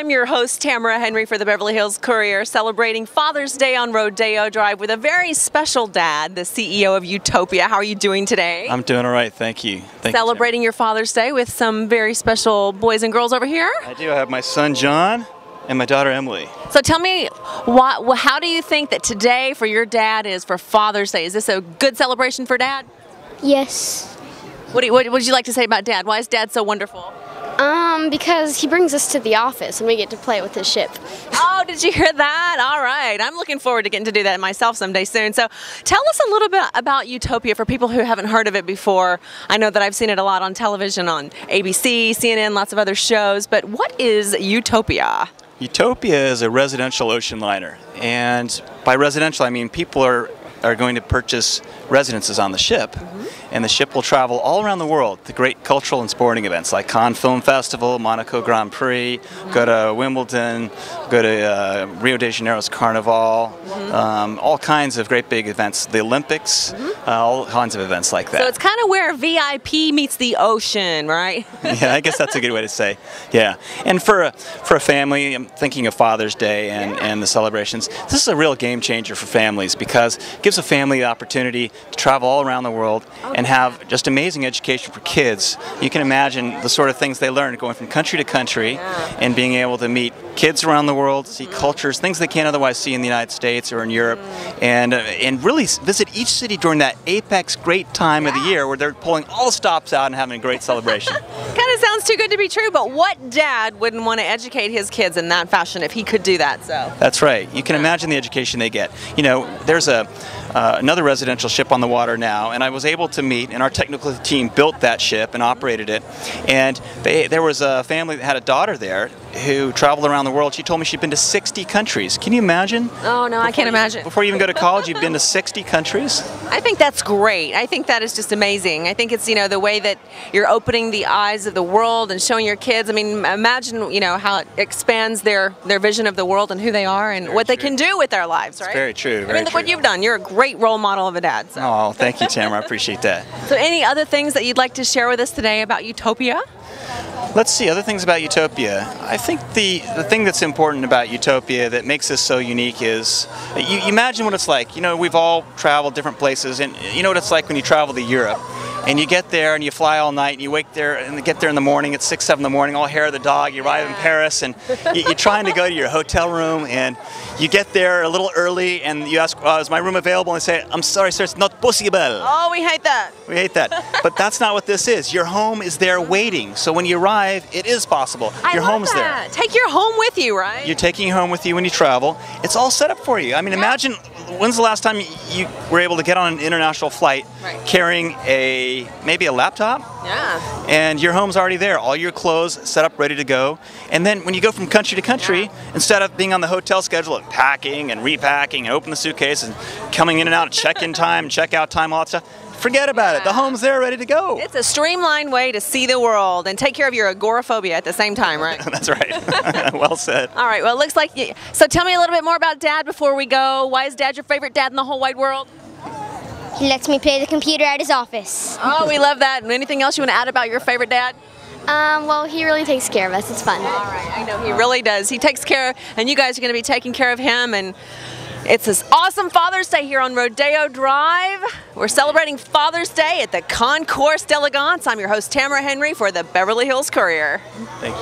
I'm your host, Tamara Henry for the Beverly Hills Courier, celebrating Father's Day on Rodeo Drive with a very special dad, the CEO of Utopia. How are you doing today? I'm doing all right, thank you. Celebrating your Father's Day with some very special boys and girls over here? I do. I have my son John and my daughter Emily. So tell me, how do you think that today for your dad is for Father's Day? Is this a good celebration for Dad? Yes. What would you like to say about Dad? Why is Dad so wonderful? Because he brings us to the office and we get to play with his ship. Oh, did you hear that? All right. I'm looking forward to getting to do that myself someday soon. So tell us a little bit about Utopia for people who haven't heard of it before. I know that I've seen it a lot on television, on ABC, CNN, lots of other shows, but what is Utopia? Utopia is a residential ocean liner, and by residential I mean people are going to purchase residences on the ship, and the ship will travel all around the world to great cultural and sporting events like Cannes Film Festival, Monaco Grand Prix, go to Wimbledon, go to Rio de Janeiro's Carnival, all kinds of great big events, the Olympics, all kinds of events like that. So it's kind of where VIP meets the ocean, right? Yeah, I guess that's a good way to say. Yeah, and for a family, I'm thinking of Father's Day and the celebrations. This is a real game changer for families because it gives a family the opportunity to travel all around the world and have just amazing education for kids. You can imagine the sort of things they learn going from country to country and being able to meet kids around the world, see cultures, things they can't otherwise see in the United States or in Europe, and really visit each city during that apex great time of the year where they're pulling all the stops out and having a great celebration. Kind of sounds too good to be true, but what dad wouldn't want to educate his kids in that fashion if he could do that? So that's right. You can imagine the education they get. You know, there's another residential ship on the water now, and I was able to meet, and our technical team built that ship and operated it, and there was a family that had a daughter there who traveled around the world. She told me she'd been to 60 countries. Can you imagine? Oh, no, I can't imagine. Before you even go to college, you've been to 60 countries? I think that's great. I think that is just amazing. I think it's, you know, the way that you're opening the eyes of the world and showing your kids. I mean, imagine, you know, how it expands their vision of the world and who they are and what they can do with their lives, right? It's very true. I mean, look what you've done. You're a great role model of a dad. So. Oh, thank you, Tamara. I appreciate that. So any other things that you'd like to share with us today about Utopia? Let's see, other things about Utopia. I think the thing that's important about Utopia that makes this so unique is, you imagine what it's like. You know, we've all traveled different places, and you know what it's like when you travel to Europe. And you get there and you fly all night and you wake there and get there in the morning at 6, 7 in the morning, all hair of the dog. You arrive in Paris and you're trying to go to your hotel room and you get there a little early and you ask, is my room available? And they say, I'm sorry, sir, it's not possible. Oh, we hate that. We hate that. But that's not what this is. Your home is there waiting. So when you arrive, it is possible. Your home's there. Take your home with you, right? You're taking your home with you when you travel. It's all set up for you. I mean, imagine, when's the last time you were able to get on an international flight carrying maybe a laptop? Yeah. And your home's already there. All your clothes set up, ready to go. And then when you go from country to country, instead of being on the hotel schedule and packing and repacking and open the suitcase and coming in and out at check-in time, check-out time, all that stuff, forget about it. The home's there, ready to go. It's a streamlined way to see the world and take care of your agoraphobia at the same time, right? That's right. Well said. All right. Well, it looks like so tell me a little bit more about Dad before we go. Why is Dad your favorite dad in the whole wide world? He lets me play the computer at his office. Oh, we love that. And anything else you want to add about your favorite dad? Well, he really takes care of us. It's fun. All right. I know he really does. He takes care, and you guys are going to be taking care of him. And it's this awesome Father's Day here on Rodeo Drive. We're celebrating Father's Day at the Concours d'Elegance. I'm your host, Tamara Henry, for the Beverly Hills Courier. Thank you.